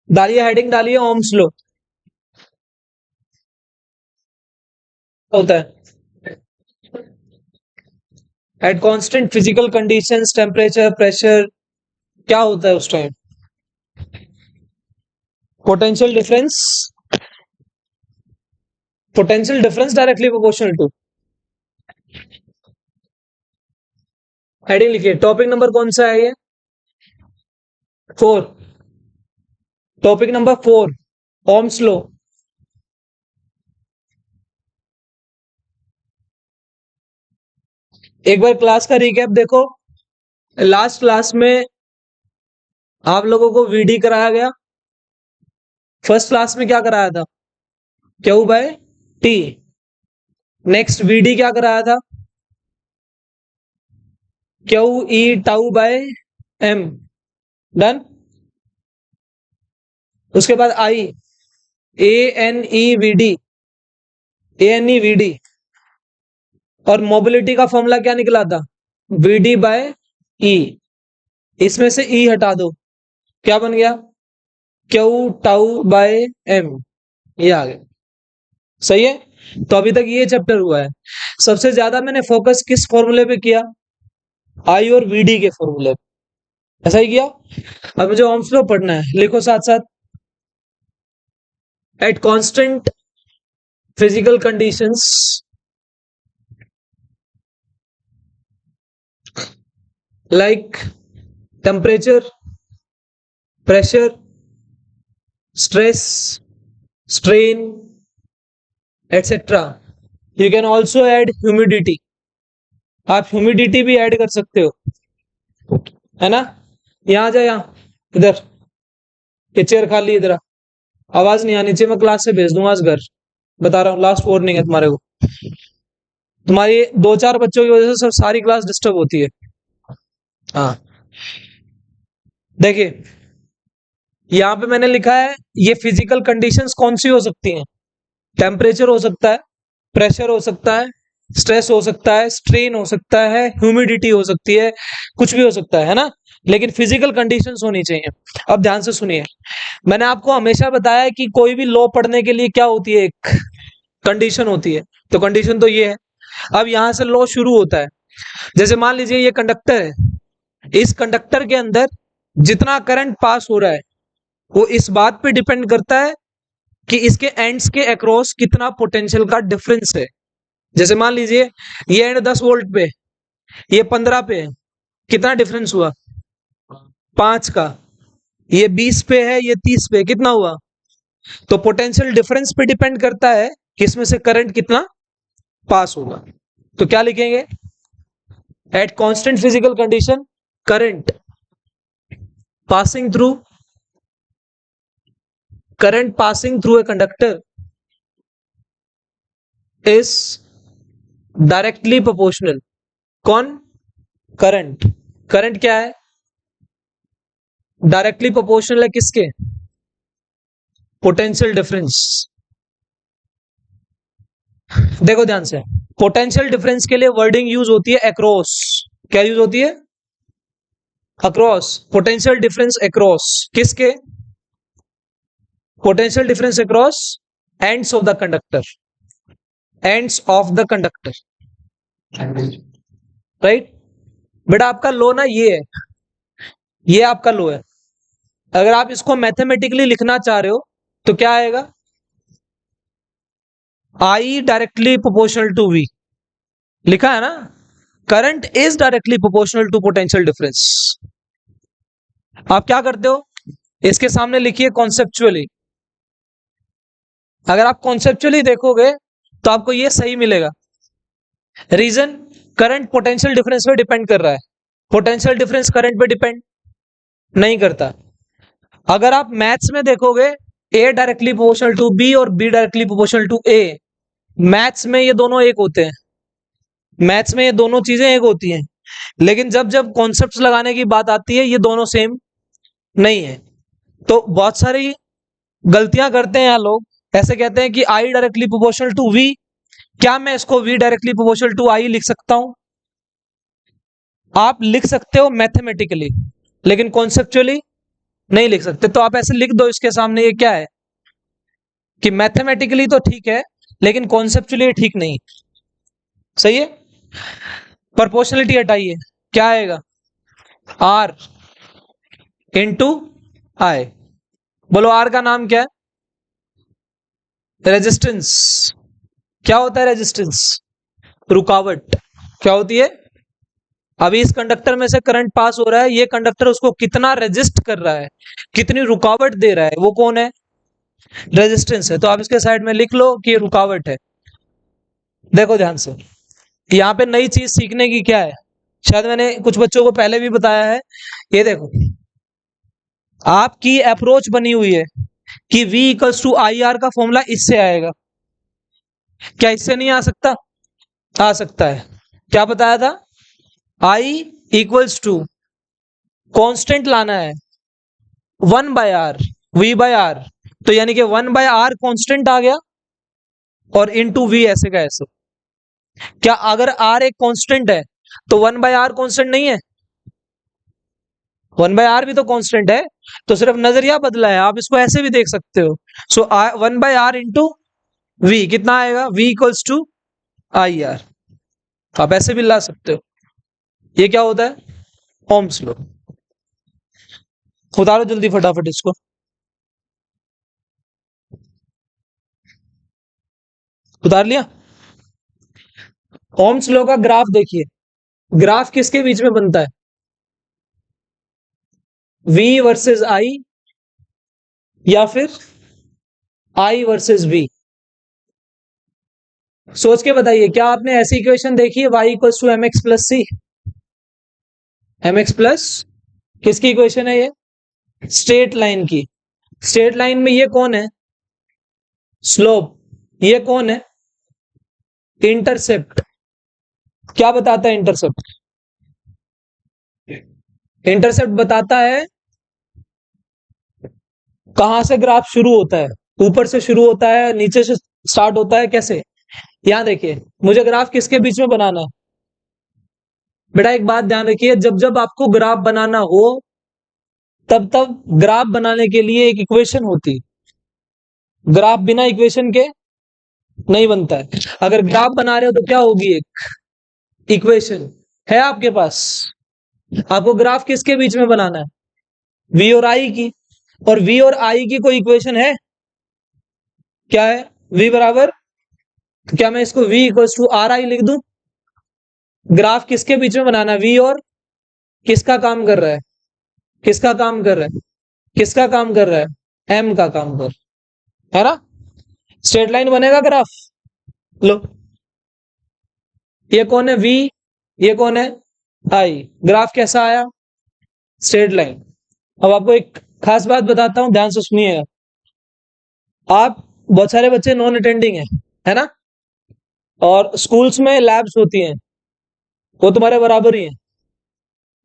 डालिए, हेडिंग डालिए, ohms law होता है at constant physical conditions, temperature, pressure, क्या होता है उस time? Potential difference, potential difference directly proportional to, heading लिखिए। टॉपिक नंबर कौन सा है ये? 4। Topic number 4, Ohm's law. एक बार क्लास का रिकैप देखो। लास्ट क्लास में आप लोगों को वीडी कराया गया। फर्स्ट क्लास में क्या कराया था? Q by T. Next VD क्या कराया था? Q E tau by M. Done. उसके बाद I, A N E V D, A N E V D. और मोबिलिटी का फॉर्मूला क्या निकला था? V D by E. इसमें से ई हटा दो, क्या बन गया? Q tau by M. ये आ गया। सही है। तो अभी तक ये चैप्टर हुआ है। सबसे ज्यादा मैंने फोकस किस फॉर्मूले पे किया? आई और वीडी के फॉर्मूले पे। ऐसा ही किया। अब मुझे ओम्स लॉ पढ़ना है, लिखो साथ साथ। Eight constant physical conditions like temperature, pressure, stress, strain, etc. You can also add humidity. आप ह्यूमिडिटी भी ऐड कर सकते हो, है ना? यहाँ जा, यहाँ इधर, ये चेयर खाली इधर आ। आवाज नहीं आनी चाहिए, मैं क्लास से भेज दूंगा आज घर। बता रहा हूँ, लास्ट वार्निंग है तुम्हारे को। तुम्हारी 2-4 बच्चों की वजह से सब सारी क्लास डिस्टर्ब होती है। हाँ, देखिए यहाँ पे मैंने लिखा है, ये फिजिकल कंडीशंस कौन सी हो सकती हैं? टेम्परेचर हो सकता है, प्रेशर हो सकता है, स्ट्रेस हो सकता है, स्ट्रेन हो सकता है, ह्यूमिडिटी हो सकती है, कुछ भी हो सकता है ना? लेकिन फिजिकल कंडीशंस होनी चाहिए। अब ध्यान से सुनिए, मैंने आपको हमेशा बताया है कि कोई भी लॉ पढ़ने के लिए क्या होती है? एक कंडीशन होती है। तो कंडीशन तो ये है। अब यहां से लॉ शुरू होता है। जैसे मान लीजिए ये कंडक्टर है, इस कंडक्टर के अंदर जितना करंट पास हो रहा है वो इस बात पे डिपेंड करता है कि इसके एंड्स के अक्रॉस कितना पोटेंशियल का डिफरेंस है। जैसे मान लीजिए ये एंड 10 वोल्ट पे, ये 15 पे है, कितना डिफरेंस हुआ? 5 का। ये 20 पे है, ये 30 पे, कितना हुआ? तो पोटेंशियल डिफरेंस पे डिपेंड करता है कि इसमें से करंट कितना पास होगा। तो क्या लिखेंगे? Eight constant physical condition, current passing through, current passing through a conductor is directly proportional. कौन? करंट। करंट क्या है? डायरेक्टली प्रोपोर्शनल है किसके? Potential difference. देखो ध्यान से, पोटेंशियल डिफरेंस के लिए वर्डिंग यूज होती है अक्रॉस। क्या यूज होती है? अक्रॉस। पोटेंशियल डिफरेंस अक्रॉस किसके? Potential difference across ends of the conductor, ends of the conductor, right? बेटा आपका लो ना ये है, ये आपका लो है। अगर आप इसको मैथमेटिकली लिखना चाह रहे हो तो क्या आएगा? I directly proportional to V. लिखा है ना? Current is directly proportional to potential difference. आप क्या करते हो? इसके सामने लिखिए कॉन्सेप्चुअली। अगर आप कॉन्सेप्चुअली देखोगे तो आपको ये सही मिलेगा। रीजन, करंट पोटेंशियल डिफरेंस पे डिपेंड कर रहा है, पोटेंशियल डिफरेंस करंट पे डिपेंड नहीं करता। अगर आप मैथ्स में देखोगे, A directly proportional to B और B directly proportional to A, maths में ये दोनों एक होते हैं, मैथ्स में ये दोनों चीजें एक होती हैं। लेकिन जब जब कॉन्सेप्ट्स लगाने की बात आती है ये दोनों सेम नहीं है। तो बहुत सारी गलतियां करते हैं यहाँ लोग। ऐसे कहते हैं कि I directly proportional to V, क्या मैं इसको V directly proportional to I लिख सकता हूं? आप लिख सकते हो मैथमेटिकली, लेकिन कॉन्सेप्चुअली नहीं लिख सकते। तो आप ऐसे लिख दो इसके सामने, ये क्या है कि मैथमेटिकली तो ठीक है लेकिन कॉन्सेप्चुअली ठीक नहीं। सही है। प्रोपोर्शनलिटी हटाइए, क्या आएगा? आर इंटू आई। बोलो आर का नाम क्या है? रेजिस्टेंस। क्या होता है रेजिस्टेंस? रुकावट। क्या होती है? अभी इस कंडक्टर में से करंट पास हो रहा है, ये कंडक्टर उसको कितना रेजिस्ट कर रहा है, कितनी रुकावट दे रहा है, वो कौन है? रेजिस्टेंस है। तो आप इसके साइड में लिख लो कि ये रुकावट है। देखो ध्यान से, यहाँ पे नई चीज सीखने की क्या है, शायद मैंने कुछ बच्चों को पहले भी बताया है। ये देखो, आपकी अप्रोच बनी हुई है कि V equals to I R का फॉर्मूला इससे आएगा। क्या इससे नहीं आ सकता? आ सकता है। क्या बताया था? I इक्वल्स टू कॉन्स्टेंट लाना है 1/r, V/r। तो यानी कि 1/r कॉन्स्टेंट आ गया और इनटू V ऐसे का ऐसे। क्या अगर R एक कांस्टेंट है तो 1/r कांस्टेंट नहीं है? 1/r भी तो कांस्टेंट है, तो सिर्फ नजरिया बदला है, आप इसको ऐसे भी देख सकते हो। सो 1/r इंटू V कितना आएगा? V equals to I R. आप ऐसे भी ला सकते हो। ये क्या होता है? Ohm's law. उतारो जल्दी फटाफट इसको। उतार लिया? ओम्स लॉ का ग्राफ देखिए, ग्राफ किसके बीच में बनता है? V वर्सेस I या फिर I वर्सेस V? सोच के बताइए, क्या आपने ऐसी इक्वेशन देखी है? Y equals to mx plus C. mx plus किसकी इक्वेशन है ये? स्ट्रेट लाइन की। स्ट्रेट लाइन में ये कौन है? स्लोप। ये कौन है? इंटरसेप्ट। क्या बताता है इंटरसेप्ट? इंटरसेप्ट बताता है कहां से ग्राफ शुरू होता है। ऊपर से शुरू होता है, नीचे से स्टार्ट होता है, कैसे? यहां देखिए, मुझे ग्राफ किसके बीच में बनाना है? बेटा एक बात ध्यान रखिए, जब जब आपको ग्राफ बनाना हो तब तब ग्राफ बनाने के लिए एक इक्वेशन होती है। ग्राफ बिना इक्वेशन के नहीं बनता है। अगर ग्राफ बना रहे हो तो क्या होगी? एक इक्वेशन है आपके पास। आपको ग्राफ किसके बीच में बनाना है? V और I की। और V और I की कोई इक्वेशन है? क्या है? V बराबर, तो क्या मैं इसको V equals to R I लिख दूं? ग्राफ किसके बीच में बनाना है? V और किसका काम कर रहा है? किसका काम कर रहा है? किसका काम कर रहा है? M का काम कर, है ना? स्ट्रेट लाइन बनेगा ग्राफ। लो, ये कौन है? V, ये कौन है? I। ग्राफ कैसा आया? Straight line. अब आपको एक खास बात बताता हूं, ध्यान से सुनिएगा। आप बहुत सारे बच्चे नॉन अटेंडिंग है ना? और स्कूल्स में लैब्स होती हैं, वो तुम्हारे बराबर ही है।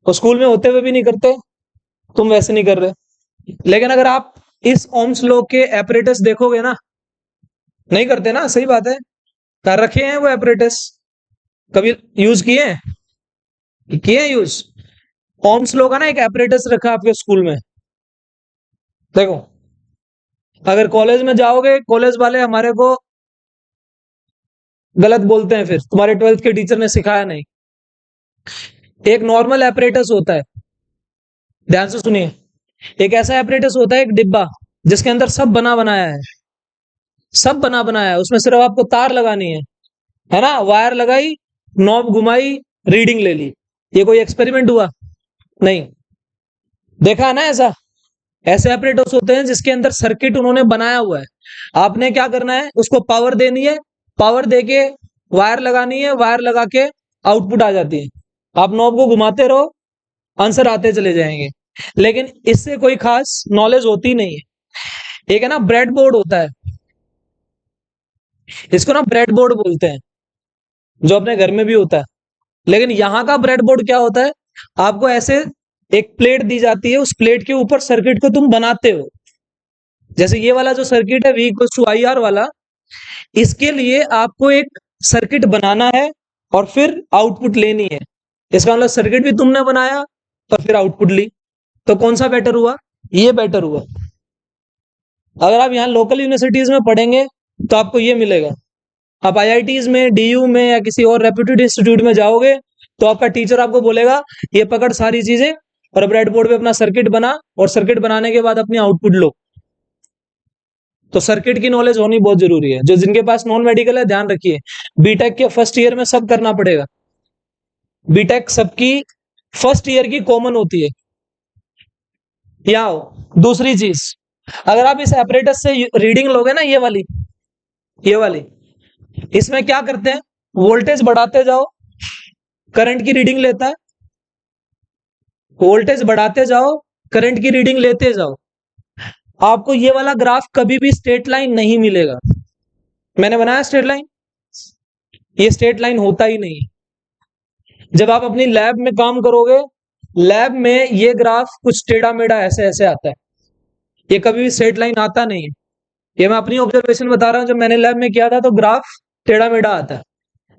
वो स्कूल में होते हुए भी नहीं करते, तुम वैसे नहीं कर रहे। लेकिन अगर आप इस ओम्स लॉ के एपरेटस देखोगे ना, नहीं करते ना, सही बात है। कर रखे हैं वो एपरेटस, कभी यूज किए हैं? किए हैं यूज। ओम्स लॉ का ना एक एपरेटस रखा है आपके स्कूल में। देखो, अगर कॉलेज में जाओगे, कॉलेज वाले हमारे को गलत बोलते हैं, फिर तुम्हारे 12th के टीचर ने सिखाया नहीं। एक नॉर्मल एपरेटस होता है, ध्यान से सुनिए। एक ऐसा एपरेटस होता है, एक डिब्बा, जिसके अंदर सब बना बनाया है। सब बना बनाया है, उसमें सिर्फ आपको तार लगानी है ना? वायर लगाई, नॉब घुमाई, रीडिंग ले ली। ये कोई एक्सपेरिमेंट हुआ? नहीं। देखा है ना ऐसा? ऐसे एपरेटर्स होते हैं जिसके अंदर सर्किट उन्होंने बनाया हुआ है। आपने क्या करना है? उसको पावर देनी है, पावर देके वायर लगानी है, वायर लगा के आउटपुट आ जाती है। आप नॉब को घुमाते रहो, आंसर आते चले जाएंगे। लेकिन इससे कोई खास नॉलेज होती नहीं है। एक है ना ब्रेड बोर्ड होता है, इसको ना ब्रेड बोर्ड बोलते हैं, जो अपने घर में भी होता है। लेकिन यहाँ का ब्रेड बोर्ड क्या होता है? आपको ऐसे एक प्लेट दी जाती है, उस प्लेट के ऊपर सर्किट को तुम बनाते हो। जैसे ये वाला जो सर्किट है V equals to I R वाला, इसके लिए आपको एक सर्किट बनाना है और फिर आउटपुट लेनी है। इसका मतलब सर्किट भी तुमने बनाया और फिर आउटपुट ली। तो कौन सा बेटर हुआ? ये बेटर हुआ। अगर आप यहाँ लोकल यूनिवर्सिटीज में पढ़ेंगे तो आपको ये मिलेगा। आप आईआईटीज में, डीयू में या किसी और रेप्यूटेड इंस्टीट्यूट में जाओगे तो आपका टीचर आपको बोलेगा ये पकड़ सारी चीजें और ब्रेड बोर्ड पे अपना सर्किट बना, और सर्किट बनाने के बाद अपनी आउटपुट लो। तो सर्किट की नॉलेज होनी बहुत जरूरी है। जो जिनके पास नॉन मेडिकल है ध्यान रखिए, बीटेक के फर्स्ट ईयर में सब करना पड़ेगा। बीटेक सबकी फर्स्ट ईयर की कॉमन होती है। यहाँ दूसरी चीज, अगर आप इस एपरेटस से रीडिंग लोगे ना, ये वाली, इसमें क्या करते हैं, वोल्टेज बढ़ाते जाओ, करंट की रीडिंग लेता है, वोल्टेज बढ़ाते जाओ, करंट की रीडिंग लेते जाओ। आपको ये वाला ग्राफ कभी भी स्ट्रेट लाइन नहीं मिलेगा। मैंने बनाया स्ट्रेट लाइन, ये स्ट्रेट लाइन होता ही नहीं। जब आप अपनी लैब में काम करोगे, लैब में ये ग्राफ कुछ टेढ़ा मेढ़ा ऐसे ऐसे आता है, ये कभी भी स्ट्रेट लाइन आता नहीं है। ये मैं अपनी ऑब्जर्वेशन बता रहा हूं, जब मैंने लैब में किया था तो ग्राफ टेढ़ा मेढ़ा आता है।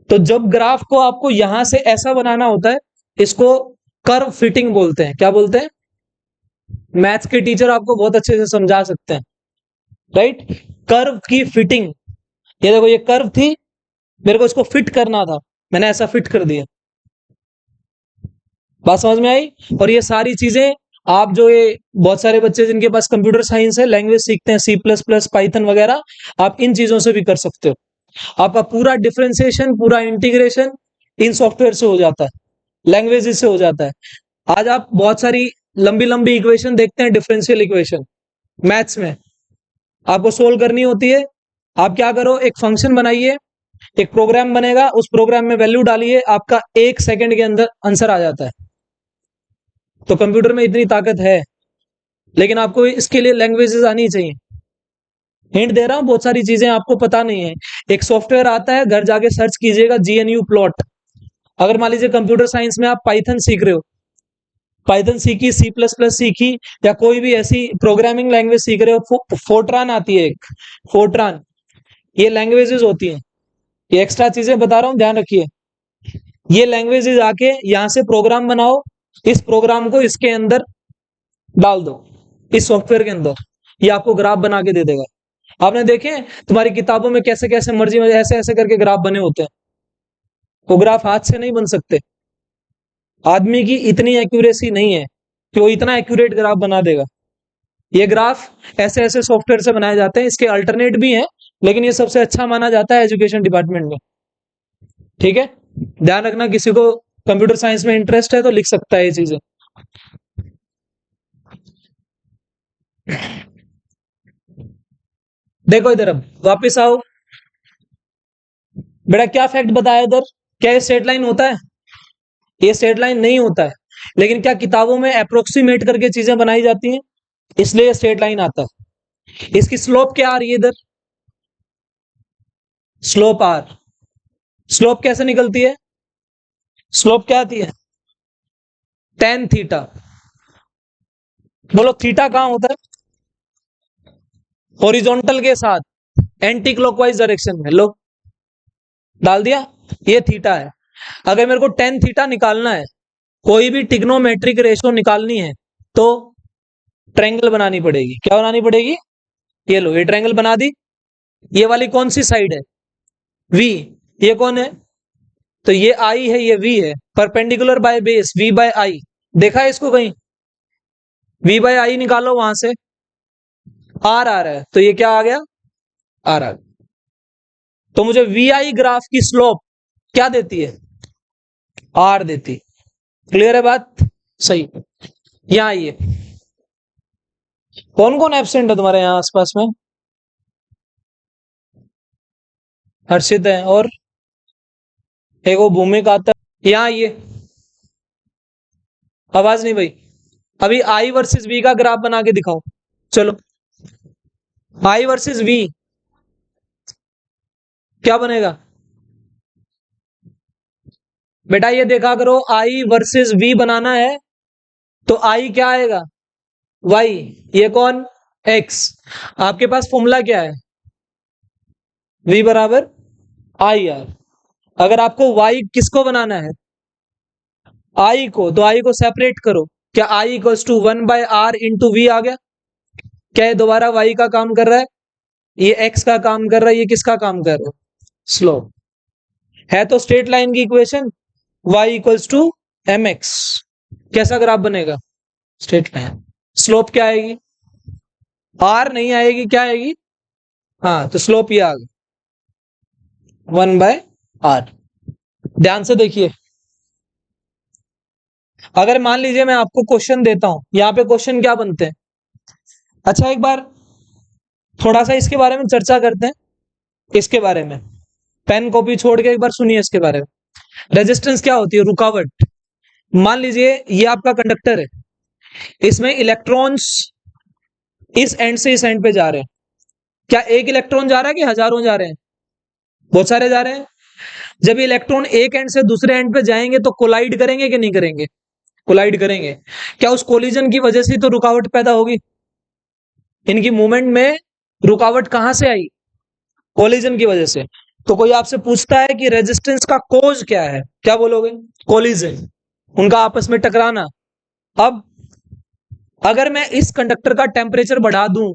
तो जब ग्राफ को आपको यहां से ऐसा बनाना होता है, इसको कर्व फिटिंग बोलते हैं। क्या बोलते हैं? मैथ्स के टीचर आपको बहुत अच्छे से समझा सकते हैं, राइट। कर्व की फिटिंग, ये देखो ये कर्व थी, मेरे को इसको फिट करना था, मैंने ऐसा फिट कर दिया। बात समझ में आई? और ये सारी चीजें आप जो ये बहुत सारे बच्चे जिनके पास कंप्यूटर साइंस है, लैंग्वेज सीखते हैं, C++, पाइथन वगैरह, आप इन चीजों से भी कर सकते हो। आपका पूरा डिफरेंशिएशन, पूरा इंटीग्रेशन इन सॉफ्टवेयर से हो जाता है, लैंग्वेज से हो जाता है। आज आप बहुत सारी लंबी लंबी इक्वेशन देखते हैं, डिफरेंशियल इक्वेशन मैथ्स में आपको सोल्व करनी होती है। आप क्या करो, एक फंक्शन बनाइए, एक प्रोग्राम बनेगा, उस प्रोग्राम में वैल्यू डालिए, आपका 1 सेकंड के अंदर आंसर आ जाता है। तो कंप्यूटर में इतनी ताकत है, लेकिन आपको इसके लिए लैंग्वेजेस आनी चाहिए। हिंट दे रहा हूं, बहुत सारी चीजें आपको पता नहीं है। एक सॉफ्टवेयर आता है, घर जाके सर्च कीजिएगा, GNU प्लॉट। अगर मान लीजिए कंप्यूटर साइंस में आप पाइथन सीख रहे हो, पाइथन सीखी, C++ सीखी, या कोई भी ऐसी प्रोग्रामिंग लैंग्वेज सीख रहे हो, फोर्ट्रान आती है एक, फोर्ट्रान, ये लैंग्वेजेस होती हैं। ये एक्स्ट्रा चीजें बता रहा हूं, ध्यान रखिए। ये लैंग्वेजेस आके यहां से प्रोग्राम बनाओ, इस प्रोग्राम को इसके अंदर डाल दो, इस सॉफ्टवेयर के अंदर, ये आपको ग्राफ बना के दे देगा। आपने देखे तुम्हारी किताबों में कैसे कैसे मर्जी में ऐसे ऐसे करके ग्राफ बने होते हैं। वो ग्राफ हाथ से नहीं बन सकते, आदमी की इतनी एक्यूरेसी नहीं है कि वो इतना एक्यूरेट ग्राफ बना देगा। ये ग्राफ ऐसे ऐसे सॉफ्टवेयर से बनाए जाते हैं, इसके अल्टरनेट भी हैं, लेकिन ये सबसे अच्छा माना जाता है एजुकेशन डिपार्टमेंट में। ठीक है, ध्यान रखना, किसी को कंप्यूटर साइंस में इंटरेस्ट है तो लिख सकता है ये चीजें। देखो इधर, अब वापिस आओ बेटा, क्या फैक्ट बताया इधर? क्या ये स्ट्रेट लाइन होता है? ये स्ट्रेट लाइन नहीं होता है, लेकिन क्या किताबों में अप्रोक्सीमेट करके चीजें बनाई जाती हैं, इसलिए स्ट्रेट लाइन आता है। इसकी स्लोप क्या आ रही है इधर? Slope are. स्लोप कैसे निकलती है? स्लोप क्या आती है? tan theta. बोलो थीटा कहां होता है? हॉरिजॉन्टल के साथ एंटी क्लॉकवाइज डायरेक्शन में। लो डाल दिया, ये थीटा है। अगर मेरे को tan थीटा निकालना है, कोई भी टिग्नोमेट्रिक रेशो निकालनी है, तो ट्रायंगल बनानी पड़ेगी। क्या बनानी पड़ेगी? ये लो, ये ट्रायंगल बना दी। ये वाली कौन सी साइड है? V। ये कौन है? तो ये I है, ये V है। Perpendicular by base, V/I। देखा है इसको कहीं? V/I निकालो, वहां से R आ रहा है, तो ये क्या आ गया? R आ गया। तो मुझे VI ग्राफ की स्लोप क्या देती है? R देती। क्लियर है बात? सही। यहां आइए, कौन कौन एब्सेंट है तुम्हारे यहाँ आसपास में? हर्षित है, और एक वो भूमिका आता है। यहाँ आइए, आवाज नहीं भाई। अभी I वर्सेस V का ग्राफ बना के दिखाओ। चलो, I वर्सेस V क्या बनेगा बेटा? ये देखा करो, I वर्सेस V बनाना है तो I क्या आएगा? Y। ये कौन? X। आपके पास फॉर्मूला क्या है? V बराबर IR। अगर आपको Y किसको बनाना है? आई को, तो आई को सेपरेट करो। क्या I equals to 1/r into V आ गया? क्या ये दोबारा वाई का काम कर रहा है? ये एक्स का काम कर रहा है। ये किसका काम कर रहा है? स्लोप है। तो स्ट्रेट लाइन की equation y equals to M X. कैसा ग्राफ बनेगा? Straight line. स्लोप क्या आएगी? r नहीं आएगी, क्या आएगी? हाँ, तो स्लोप ये आ गया 1/r। ध्यान से देखिए, अगर मान लीजिए मैं आपको क्वेश्चन देता हूं, यहां पे क्वेश्चन क्या बनते हैं? अच्छा, एक बार थोड़ा सा इसके बारे में चर्चा करते हैं। इसके बारे में पेन कॉपी छोड़ के एक बार सुनिए इसके बारे में। रेजिस्टेंस क्या होती है? रुकावट। मान लीजिए ये आपका कंडक्टर है, इसमें इलेक्ट्रॉन्स इस एंड से इस एंड पे जा रहे हैं। क्या एक इलेक्ट्रॉन जा रहा है कि हजारों जा रहे हैं? बहुत सारे जा रहे हैं। जब ये इलेक्ट्रॉन एक एंड से दूसरे एंड पे जाएंगे तो कोलाइड करेंगे कि नहीं करेंगे? कोलाइड करेंगे। क्या उस कोलिजन की वजह से तो रुकावट पैदा होगी? इनकी मूवमेंट में रुकावट कहां से आई? कोलिजन की वजह से। तो कोई आपसे पूछता है कि रेजिस्टेंस का कोज क्या है, क्या बोलोगे? कोलिजन, उनका आपस में टकराना। अब अगर मैं इस कंडक्टर का टेम्परेचर बढ़ा दूं,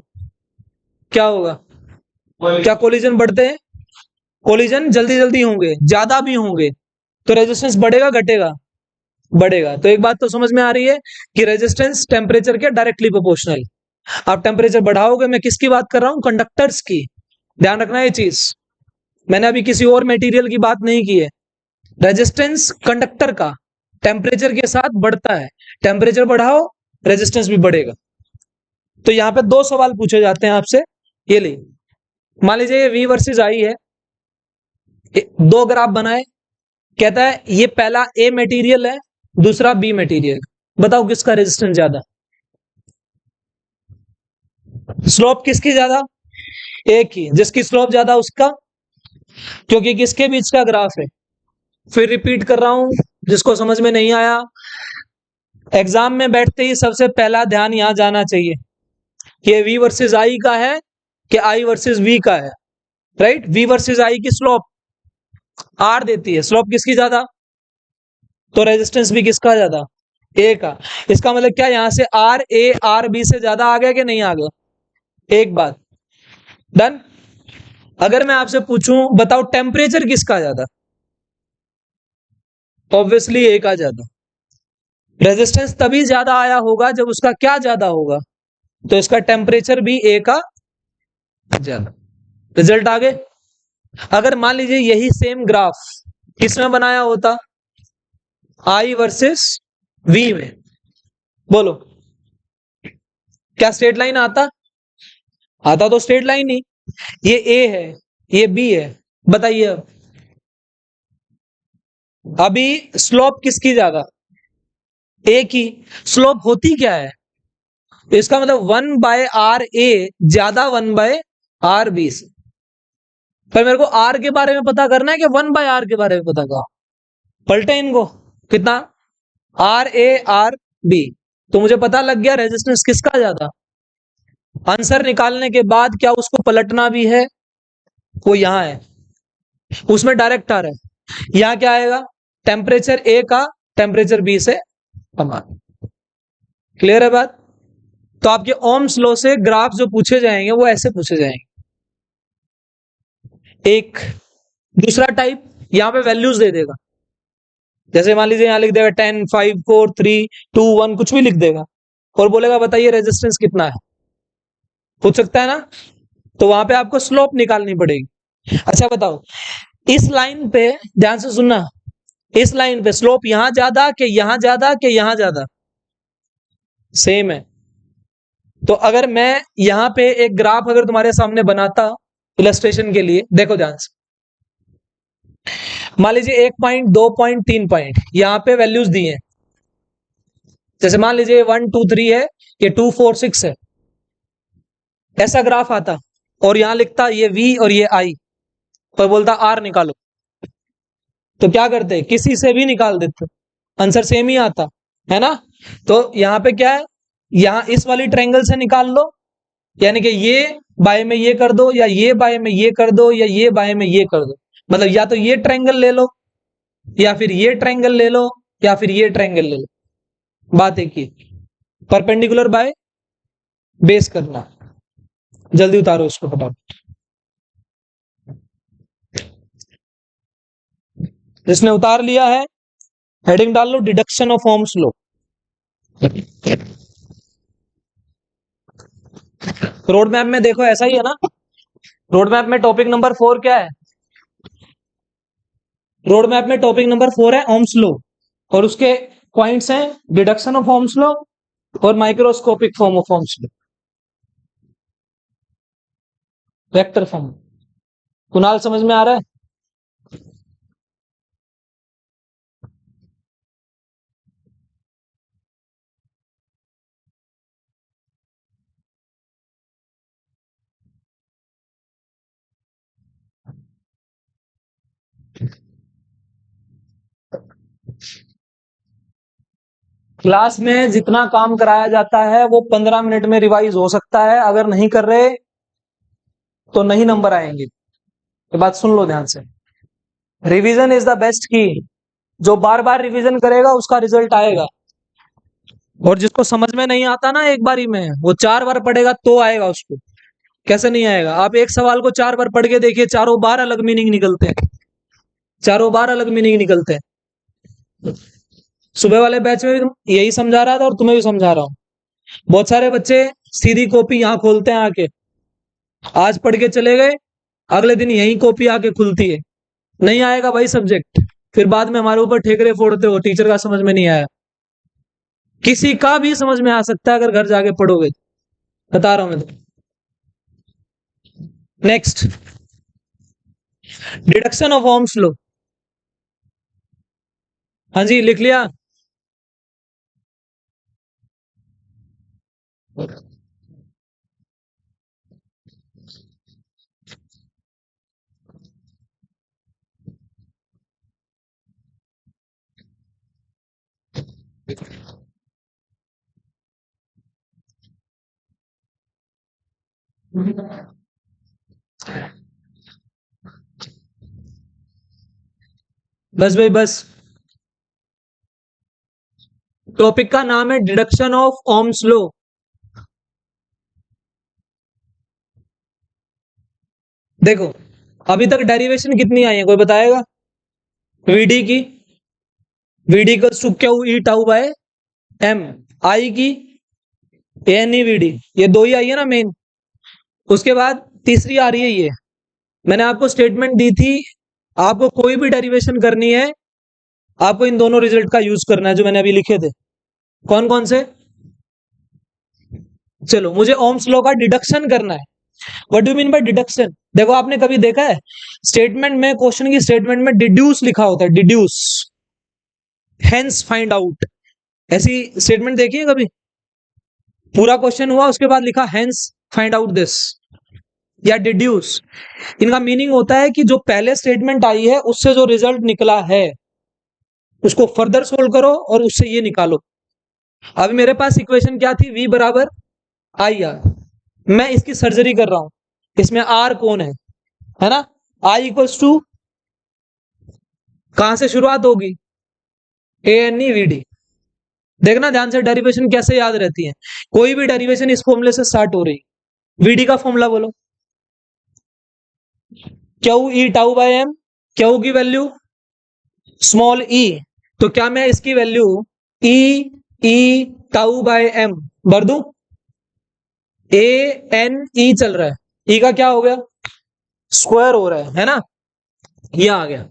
क्या होगा? क्या कोलिजन बढ़ते हैं? कोलिजन जल्दी जल्दी होंगे, ज्यादा भी होंगे, तो रेजिस्टेंस बढ़ेगा घटेगा? बढ़ेगा। तो एक बात तो समझ में आ रही है कि रेजिस्टेंस टेम्परेचर के डायरेक्टली प्रोपोर्शनल। आप टेम्परेचर बढ़ाओगे, मैं किसकी बात कर रहा हूं? कंडक्टर्स की। ध्यान रखना ये चीज, मैंने अभी किसी और मटेरियल की बात नहीं की है। रेजिस्टेंस कंडक्टर का टेम्परेचर के साथ बढ़ता है। टेम्परेचर बढ़ाओ, रेजिस्टेंस भी बढ़ेगा। तो यहां पे दो सवाल पूछे जाते हैं आपसे। ये ले, मान लीजिए ये V वर्सेस I है, दो ग्राफ बनाए। कहता है ये पहला A मटेरियल है, दूसरा B मटेरियल। बताओ किसका रेजिस्टेंस ज्यादा? स्लोप किसकी ज्यादा? एक ही, जिसकी स्लोप ज्यादा उसका, क्योंकि किसके बीच का ग्राफ है। फिर रिपीट कर रहा हूं, जिसको समझ में नहीं आया, एग्जाम में बैठते ही सबसे पहला ध्यान यहां जाना चाहिए कि V वर्सेस I का है कि I वर्सेस V का है। राइट, V वर्सेस I की स्लोप R देती है, स्लोप किसकी ज्यादा? तो रेजिस्टेंस भी किसका ज्यादा? A का। इसका मतलब क्या, यहां से RA RB से ज्यादा आ गया कि नहीं आ गया? एक बात डन। अगर मैं आपसे पूछूं, बताओ टेम्परेचर किसका ज्यादा? ऑब्वियसली A का ज्यादा। रेजिस्टेंस तभी ज्यादा आया होगा जब उसका क्या ज्यादा होगा? तो इसका टेम्परेचर भी A का ज्यादा। रिजल्ट आ गए। अगर मान लीजिए यही सेम ग्राफ किसमें बनाया होता? I वर्सेस V में, बोलो क्या स्ट्रेट लाइन आता? आता तो स्ट्रेट लाइन ही। ये A है, ये B है। बताइए अब, अभी स्लोप किसकी ज्यादा? A की। स्लोप होती क्या है? तो इसका मतलब 1/RA ज्यादा 1/RB से। पर मेरे को R के बारे में पता करना है कि 1/R के बारे में पता करना। पलटे इनको, कितना? RA RB। तो मुझे पता लग गया रेजिस्टेंस किसका ज्यादा। आंसर निकालने के बाद क्या उसको पलटना भी है? वो यहां है, उसमें डायरेक्ट आ रहा है। यहां क्या आएगा? टेम्परेचर A का टेम्परेचर B से समान। क्लियर है बात? तो आपके ओम्स लॉ से ग्राफ जो पूछे जाएंगे वो ऐसे पूछे जाएंगे। एक दूसरा टाइप, यहां पे वैल्यूज दे देगा। जैसे मान लीजिए यहां लिख देगा 10 5 4 3 2 1, कुछ भी लिख देगा और बोलेगा बताइए रेजिस्टेंस कितना है। पूछ सकता है ना? तो वहां पे आपको स्लोप निकालनी पड़ेगी। अच्छा बताओ, इस लाइन पे ध्यान से सुनना, इस लाइन पे स्लोप यहां ज्यादा कि यहां ज्यादा कि यहां ज्यादा? सेम है। तो अगर मैं यहां पे एक ग्राफ अगर तुम्हारे सामने बनाता इलस्ट्रेशन के लिए, देखो ध्यान से। मान लीजिए 1 पॉइंट 2 पॉइंट 3 पॉइंट यहां पे वैल्यूज दी हैं। जैसे मान लीजिए 1 2 3 है, ये 2 4 6 है। ऐसा ग्राफ आता और यहां लिखता ये V और ये I, पर बोलता R निकालो। तो क्या करते? किसी से भी निकाल देते, आंसर सेम ही आता है ना। तो यहां पे क्या है, यहां इस वाली ट्रायंगल से निकाल लो, यानी कि ये बाय में ये कर दो, या ये बाय में ये कर दो, या ये बाय में ये कर दो। मतलब या तो ये ट्रायंगल ले लो या फिर ये ट्रायंगल ले लो, या फिर ये ट्रायंगल ले लो, बात एक ही। परपेंडिकुलर बाय बेस करना। जल्दी उतारो इसको फटाफट। जिसने उतार लिया है हेडिंग डाल लो deduction of Ohm's law. Road map में देखो ऐसा ही है ना। रोड मैप में टॉपिक नंबर 4 क्या है? रोड मैप में टॉपिक नंबर 4 है ओम्स लॉ, और उसके पॉइंट्स हैं डिडक्शन ऑफ ओम्स लॉ और microscopic form of Ohm's law, vector form. Kunal समझ में आ रहा है? क्लास में जितना काम कराया जाता है वो 15 मिनट में रिवाइज हो सकता है। अगर नहीं कर रहे तो नहीं नंबर आएंगे। ये बात सुन लो ध्यान से। रिवीजन इज द बेस्ट की। जो बार बार रिवीजन करेगा उसका रिजल्ट आएगा, और जिसको समझ में नहीं आता ना एक बारी में, वो 4 बार पढ़ेगा तो आएगा उसको। कैसे नहीं आएगा? आप एक सवाल को 4 बार पढ़ के देखिए, चारों बार अलग मीनिंग निकलते हैं, चारों बार अलग मीनिंग निकलते हैं। सुबह वाले बैच में भी यही समझा रहा था और तुम्हें भी समझा रहा हूं। बहुत सारे बच्चे सीधी कॉपी यहां खोलते हैं आके, आज पढ़ के चले गए, अगले दिन यही कॉपी आके खुलती है। नहीं आएगा भाई सब्जेक्ट, फिर बाद में हमारे ऊपर ठेकरे फोड़ते हो, टीचर का समझ में नहीं आया। किसी का भी समझ में आ सकता है अगर घर जाके पढ़ोगे, बता रहा हूं मैं तो। Next, deduction of Ohm's law. हाँ जी, लिख लिया। बस भाई बस। टॉपिक का नाम है डिडक्शन ऑफ ओम्स लॉ। देखो, अभी तक डेरिवेशन कितनी आई है कोई बताएगा? वीडी की, VD to Q E tau by M. I की एन ई वीडी, ये दो ही आई है ना मेन। उसके बाद तीसरी आ रही है ये। मैंने आपको स्टेटमेंट दी थी, आपको कोई भी डेरिवेशन करनी है आपको इन दोनों रिजल्ट का यूज करना है जो मैंने अभी लिखे थे। कौन कौन से? चलो, मुझे ओम्स लॉ का डिडक्शन करना है। What do mean by deduction? देखो, आपने कभी देखा है स्टेटमेंट में, क्वेश्चन की स्टेटमेंट में डिड्यूस लिखा होता है, डिड्यूस, हेंस फाइंड आउट। ऐसी स्टेटमेंट देखी है कभी? पूरा क्वेश्चन हुआ उसके बाद लिखा हेंस फाइंड आउट दिस या डिड्यूस। इनका मीनिंग होता है कि जो पहले स्टेटमेंट आई है उससे जो रिजल्ट निकला है उसको फर्दर सोल्व करो और उससे ये निकालो। अभी मेरे पास इक्वेशन क्या थी? v बराबर आई आर। मैं इसकी सर्जरी कर रहा हूं, इसमें आर कौन है ना? आई इक्वल्स टू, कहां से शुरुआत होगी? ए एन ई वी डी। देखना ध्यान से डेरिवेशन कैसे याद रहती है। कोई भी डेरिवेशन इस फॉर्मूले से स्टार्ट हो रही। वीडी का फॉर्मूला बोलो। Q E tau by M. Q की वैल्यू स्मॉल ई, तो क्या मैं इसकी value E E tau by M भर दूं? ए एन ई चल रहा है, ई का क्या हो गया? स्क्वायर हो रहा है ना? ये आ गया।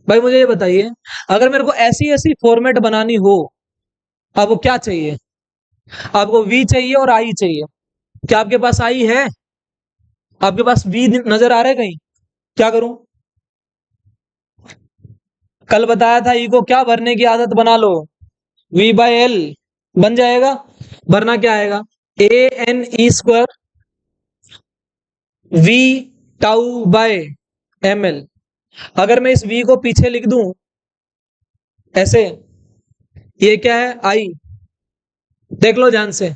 भाई मुझे ये बताइए, अगर मेरे को ऐसी ऐसी फॉर्मेट बनानी हो, आपको क्या चाहिए? आपको वी चाहिए और आई चाहिए। क्या आपके पास आई है? आपके पास वी नजर आ रहा है कहीं? क्या करूं? कल बताया था, ई को क्या भरने की आदत बना लो, वी बाय एल बन जाएगा। भरना क्या आएगा? A N E square V tau by M L. अगर मैं इस v को पीछे लिख दूं ऐसे, ये क्या है? आई। देख लो ध्यान से,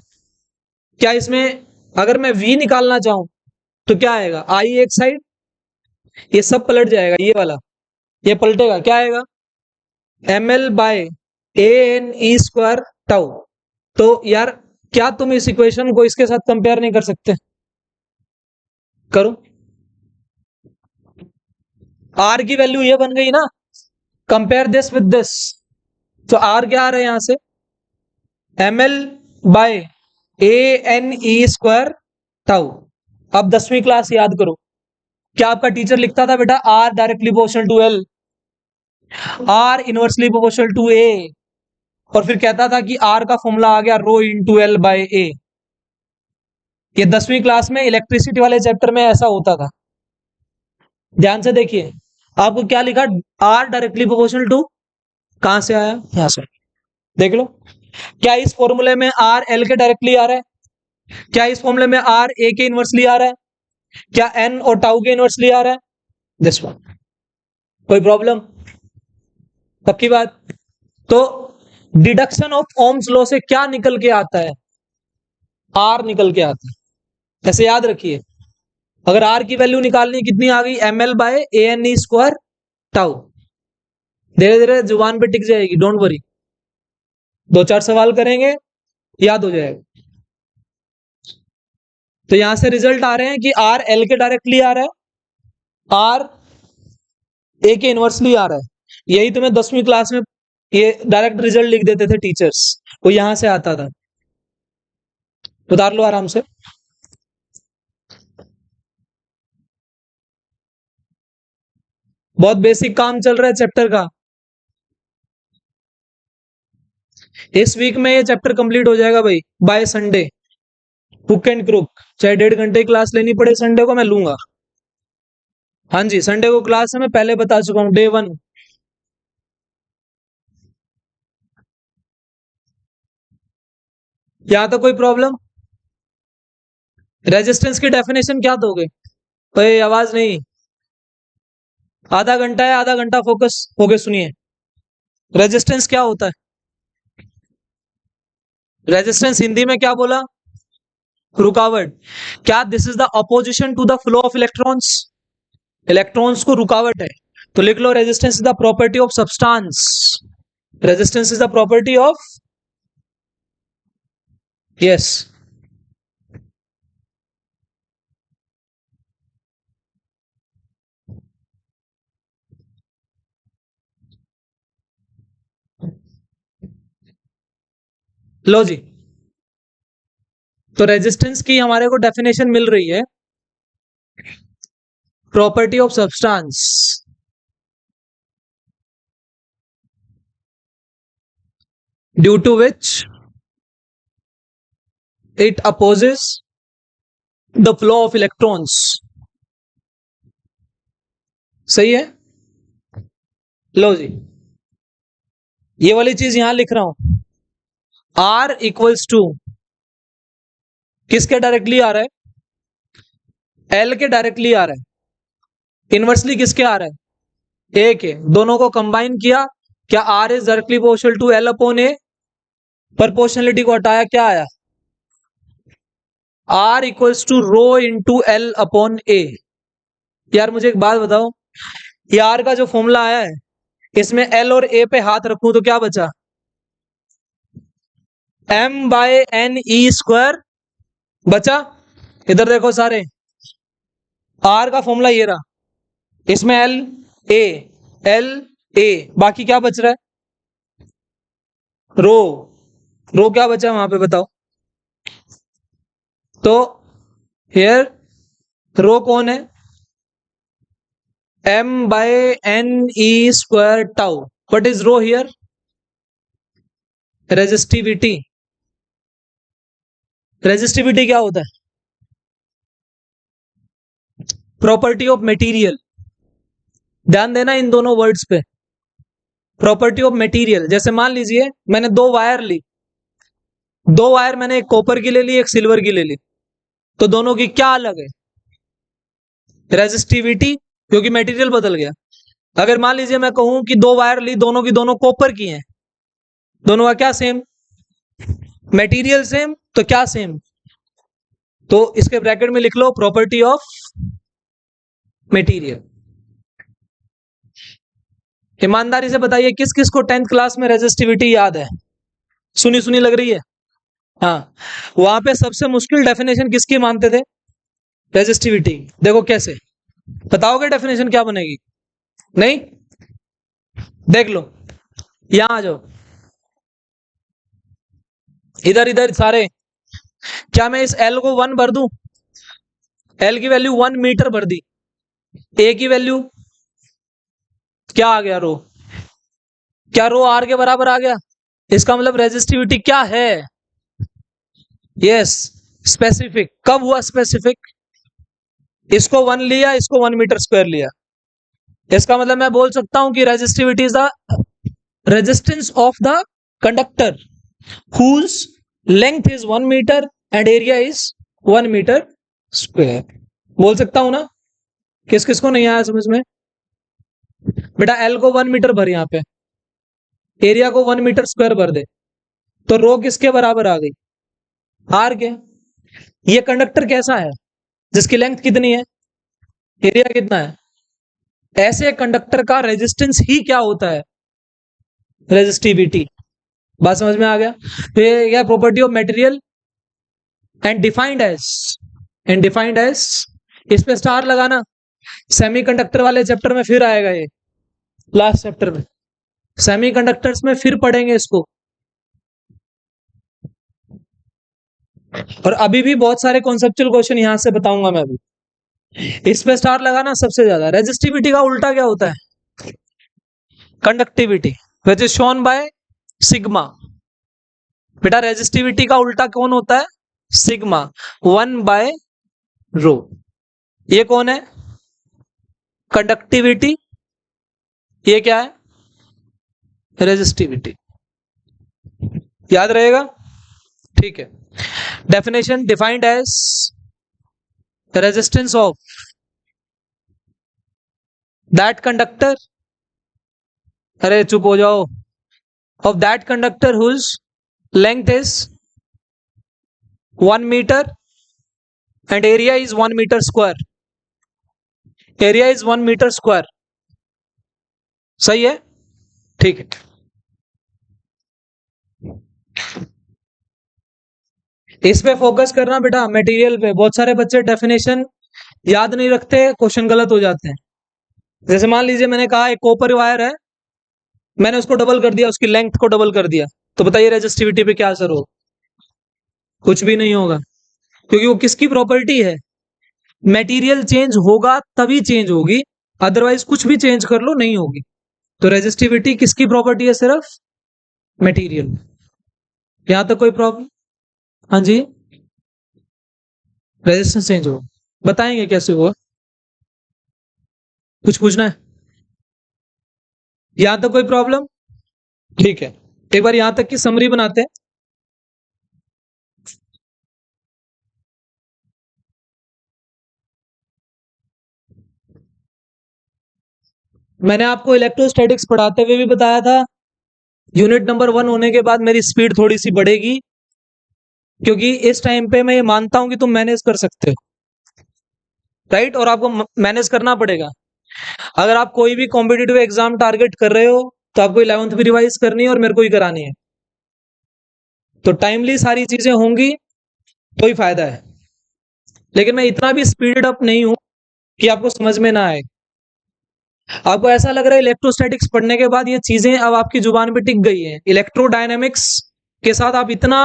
क्या इसमें अगर मैं v निकालना चाहूं तो क्या आएगा? आई एक साइड, ये सब पलट जाएगा, ये वाला ये पलटेगा, क्या आएगा? M L by A N E square tau. तो यार क्या तुम इस इक्वेशन को इसके साथ कंपेयर नहीं कर सकते? करो। आर की वैल्यू ये बन गई ना, कंपेयर दिस विद दिस। तो आर क्या आ रहा है यहां से, M L by A N E square tau. अब 10वीं क्लास याद करो, क्या आपका टीचर लिखता था बेटा R directly proportional to L, R inversely proportional to A, और फिर कहता था कि आर का फॉर्मूला आ गया रो इंटू एल बाय ए। ये 10वीं क्लास में इलेक्ट्रिसिटी वाले चैप्टर में ऐसा होता था। ध्यान से देखिए, आपको क्या लिखा, आर डायरेक्टली प्रोपोर्शनल टू, कहां से आया, यहां से। देख लो, क्या इस फॉर्मूले में आर एल के डायरेक्टली आ रहा है? क्या इस फॉर्मूले में आर ए के इनवर्सली आ रहा है? क्या एन और टाउ के इनवर्सली आ रहा है? This one. कोई प्रॉब्लम? पक्की बात? तो डिडक्शन ऑफ ओम्स लॉ से क्या निकल के आता है, आर निकल के आता है। ऐसे याद रखिए, अगर आर की वैल्यू निकालनी कितनी आ गई, M L by A N E square tau. धीरे धीरे जुबान पे टिक जाएगी, डोंट वरी, 2-4 सवाल करेंगे याद हो जाएगा। तो यहां से रिजल्ट आ रहे हैं कि आर एल के डायरेक्टली आ रहा है, आर ए के इनवर्सली आ रहा है। यही तुम्हें 10वीं क्लास में ये डायरेक्ट रिजल्ट लिख देते थे टीचर्स, वो यहां से आता था। उतार लो आराम से। बहुत बेसिक काम चल रहा है चैप्टर का। इस वीक में ये चैप्टर कंप्लीट हो जाएगा भाई, by Sunday. Hook and crook, चाहे 1.5 घंटे की क्लास लेनी पड़े संडे को, मैं लूंगा। हाँ जी, संडे को क्लास है, मैं पहले बता चुका हूँ, डे 1। यहाँ तो कोई प्रॉब्लम? रेजिस्टेंस की डेफिनेशन क्या दोगे? भाई आवाज नहीं, आधा घंटा है, आधा घंटा फोकस होके सुनिए। रेजिस्टेंस क्या होता है? रेजिस्टेंस हिंदी में क्या बोला? रुकावट। क्या this is the opposition to the flow of electrons? Electrons को रुकावट है, तो लिख लो resistance is the property of substance. Resistance is the property of, yes. लो जी, तो रेजिस्टेंस की हमारे को डेफिनेशन मिल रही है, property of substance due to which it opposes the flow of electrons। सही है? लो जी, ये वाली चीज यहां लिख रहा हूं, R इक्वल्स टू किसके डायरेक्टली आ रहा है? L के डायरेक्टली आ रहा है। इनवर्सली किसके आ रहा है? A के। दोनों को कंबाइन किया, क्या R is directly proportional to L upon A? Proportionality को हटाया, क्या आया? R equals to rho into L upon A। यार मुझे एक बात बताओ, ये R का जो फॉर्मूला आया है, इसमें L और A पे हाथ रखूं तो क्या बचा? M by N E square बचा। इधर देखो सारे, R का फॉर्मूला ये रहा, इसमें L A, L A, बाकी क्या बच रहा है? रो। रो क्या बचा वहां पे बताओ? तो हियर रो कौन है? M by N E square tau. What is rho here? Resistivity. Resistivity क्या होता है? Property of material. ध्यान देना इन दोनों वर्ड्स पे, प्रॉपर्टी ऑफ मटेरियल। जैसे मान लीजिए मैंने 2 वायर ली, 2 वायर मैंने एक कॉपर की ले ली, एक सिल्वर की ले ली, तो दोनों की क्या अलग है? रेजिस्टिविटी, क्योंकि मटेरियल बदल गया। अगर मान लीजिए मैं कहूं कि 2 वायर ली, दोनों की दोनों कॉपर की हैं, दोनों का क्या सेम? मटेरियल सेम, तो क्या सेम? तो इसके ब्रैकेट में लिख लो प्रॉपर्टी ऑफ मटेरियल। ईमानदारी से बताइए किस किस को 10th क्लास में रेजिस्टिविटी याद है? सुनी सुनी लग रही है। हाँ, वहां पे सबसे मुश्किल डेफिनेशन किसकी मानते थे? रेजिस्टिविटी। देखो कैसे, बताओगे डेफिनेशन क्या बनेगी? नहीं, देख लो, यहां आ जाओ, इधर इधर सारे। क्या मैं इस एल को 1 भर दूं? एल की वैल्यू 1 मीटर भर दी। ए की वैल्यू क्या आ गया? रो। क्या रो आर के बराबर आ गया? इसका मतलब रेजिस्टिविटी क्या है? Yes, specific. कब हुआ स्पेसिफिक? इसको 1 लिया, इसको 1 मीटर स्क्वायर लिया। इसका मतलब मैं बोल सकता हूं कि resistivity is the resistance of the conductor whose length is 1 meter and area is 1 meter square। बोल सकता हूं ना? किस किस को नहीं आया समझ में? बेटा एल को 1 मीटर भर, यहां पे एरिया को 1 मीटर स्क्वायर भर दे, तो रो किसके बराबर आ गई? आर के। ये कंडक्टर कैसा है जिसकी लेंथ कितनी है, एरिया कितना है? ऐसे कंडक्टर का रेजिस्टेंस ही क्या होता है? रेजिस्टिविटी। बात समझ में आ गया? तो ये क्या property of material and defined as, इस पे स्टार लगाना। सेमीकंडक्टर वाले चैप्टर में फिर आएगा ये, लास्ट चैप्टर में सेमीकंडक्टर्स में फिर पढ़ेंगे इसको। और अभी भी बहुत सारे कॉन्सेप्चुअल क्वेश्चन यहां से बताऊंगा मैं अभी। इस पे स्टार लगाना सबसे ज्यादा। रेजिस्टिविटी का उल्टा क्या होता है? Conductivity, which is shown by sigma. बेटा रेजिस्टिविटी का उल्टा कौन होता है? सिग्मा 1/रो। ये कौन है? कंडक्टिविटी। ये क्या है? रेजिस्टिविटी। याद रहेगा? ठीक है। Definition defined as resistance of that conductor, अरे चुप हो जाओ, of that conductor whose length is 1 metre and area is 1 metre square. Area is 1 metre square. सही है? ठीक है। इस पे फोकस करना बेटा, मटेरियल पे। बहुत सारे बच्चे डेफिनेशन याद नहीं रखते, क्वेश्चन गलत हो जाते हैं। जैसे मान लीजिए मैंने कहा एक कॉपर वायर है, मैंने उसको डबल कर दिया, उसकी लेंथ को डबल कर दिया, तो बताइए रेजिस्टिविटी पे क्या असर होगा? कुछ भी नहीं होगा, क्योंकि वो किसकी प्रॉपर्टी है? मटेरियल चेंज होगा तभी चेंज होगी, अदरवाइज कुछ भी चेंज कर लो नहीं होगी। तो रेजिस्टिविटी किसकी प्रॉपर्टी है? सिर्फ मटेरियल। यहां तक कोई प्रॉब्लम? हाँ जी, रेजिस्टेंस चेंज होगा, बताएंगे कैसे हुआ। कुछ पूछना है? यहां तक कोई प्रॉब्लम? ठीक है, एक बार यहां तक की समरी बनाते हैं। मैंने आपको इलेक्ट्रोस्टैटिक्स पढ़ाते हुए भी बताया था, यूनिट नंबर 1 होने के बाद मेरी स्पीड थोड़ी सी बढ़ेगी, क्योंकि इस टाइम पे मैं ये मानता हूं कि तुम मैनेज कर सकते हो, राइट? और आपको मैनेज करना पड़ेगा। अगर आप कोई भी कॉम्पिटिटिव एग्जाम टारगेट कर रहे हो तो आपको 11th भी रिवाइज करनी है और मेरे को ही करानी है। तो टाइमली सारी चीजें होंगी तो ही फायदा है। लेकिन मैं इतना भी स्पीड अप नहीं हूं कि आपको समझ में ना आए। आपको ऐसा लग रहा है इलेक्ट्रोस्टैटिक्स पढ़ने के बाद ये चीजें अब आपकी जुबान पे टिक गई हैं। इलेक्ट्रोडायनेमिक्स के साथ आप इतना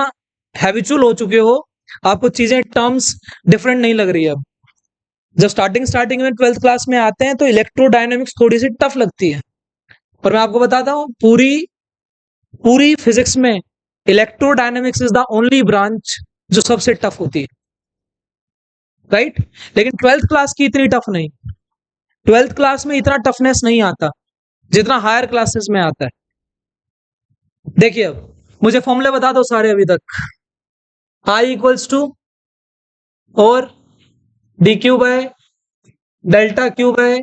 हैबिचुअल हो चुके हो, आपको चीजें टर्म्स डिफरेंट नहीं लग रही है अब। जब स्टार्टिंग में 12th क्लास में आते हैं तो इलेक्ट्रोडायनेमिक्स थोड़ी सी टफ लगती है, पर मैं आपको बताता हूं पूरी पूरी फिजिक्स में electrodynamics is the only branch जो सबसे टफ होती है, राइट? लेकिन 12th क्लास की इतनी टफ नहीं। 12th क्लास में इतना टफनेस नहीं आता जितना हायर क्लासेस में आता है। देखिए अब मुझे फॉर्मूले बता दो सारे अभी तक। आई इक्वल्स टू और D Q by delta Q by,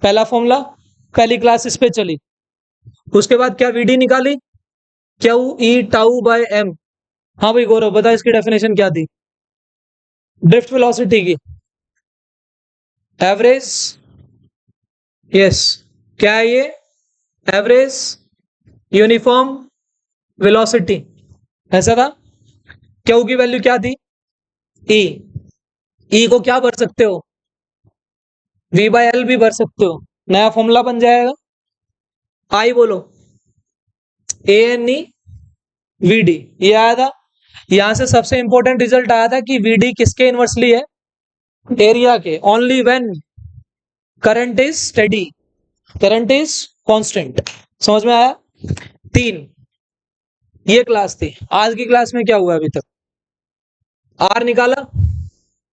पहला फॉर्मूला, पहली क्लास इस पे चली। उसके बाद क्या वीडी निकाली? Q E tau by M. हाँ भाई गौरव बता, इसकी डेफिनेशन क्या थी? ड्रिफ्ट वेलोसिटी की एवरेज। यस, क्या है ये? एवरेज यूनिफॉर्म वेलोसिटी, ऐसा था। क्यू की वैल्यू क्या थी? ई। ई को क्या भर सकते हो? वी बाई एल भी भर सकते हो। नया फॉर्मूला बन जाएगा, आई बोलो, ए एन ई वी डी। ये आया था। यहां से सबसे इंपॉर्टेंट रिजल्ट आया था कि वी डी किसके इनवर्सली है? एरिया के। Only when current is steady, current is constant. समझ में आया? 3। ये क्लास थी। आज की क्लास में क्या हुआ अभी तक? आर निकाला,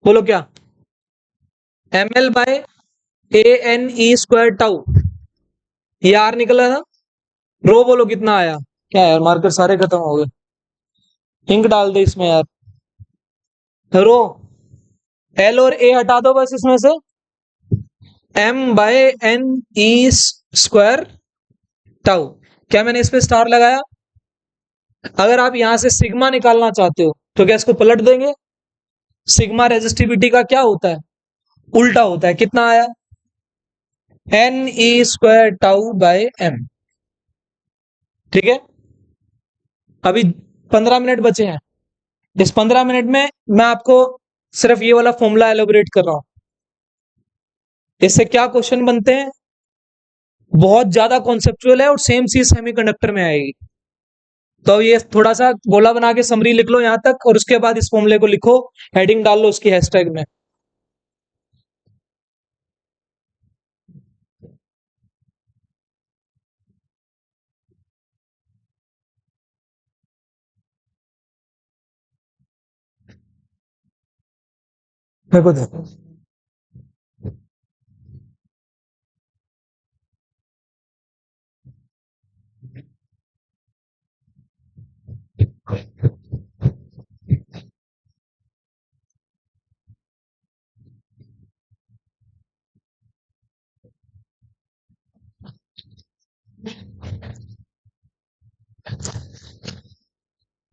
बोलो क्या? M L by A N E square tau, ये आर निकला था। रो बोलो कितना आया? क्या यार, मार्कर सारे खत्म हो गए, इंक डाल दे इसमें यार। रो एल और ए हटा दो बस इसमें से। M by N E square tau. क्या मैंने इस पे स्टार लगाया? अगर आप यहां से सिग्मा निकालना चाहते हो तो क्या इसको पलट देंगे? सिग्मा रेजिस्टिविटी का क्या होता है? उल्टा होता है। कितना आया? N E square tau by M. ठीक है, अभी 15 मिनट बचे हैं। इस 15 मिनट में मैं आपको सिर्फ ये वाला फॉर्मूला एलोबरेट कर रहा हूं। इससे क्या क्वेश्चन बनते हैं? बहुत ज्यादा कॉन्सेप्चुअल है और सेम चीज सेमीकंडक्टर में आएगी। तो ये थोड़ा सा गोला बना के समरी लिख लो यहां तक, और उसके बाद इस फॉर्मूले को लिखो, हेडिंग डाल लो उसकी हैशटैग में। देखो देखो,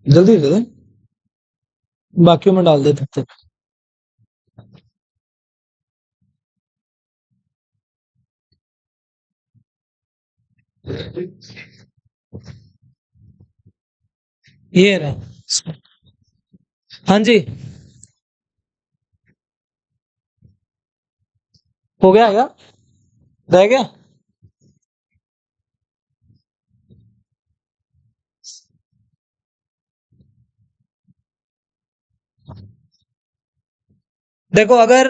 जल्दी दे दे, बाकियों में डाल दे तब तक। ये रहा। हाँ जी, हो गया क्या? रह गया? देखो, अगर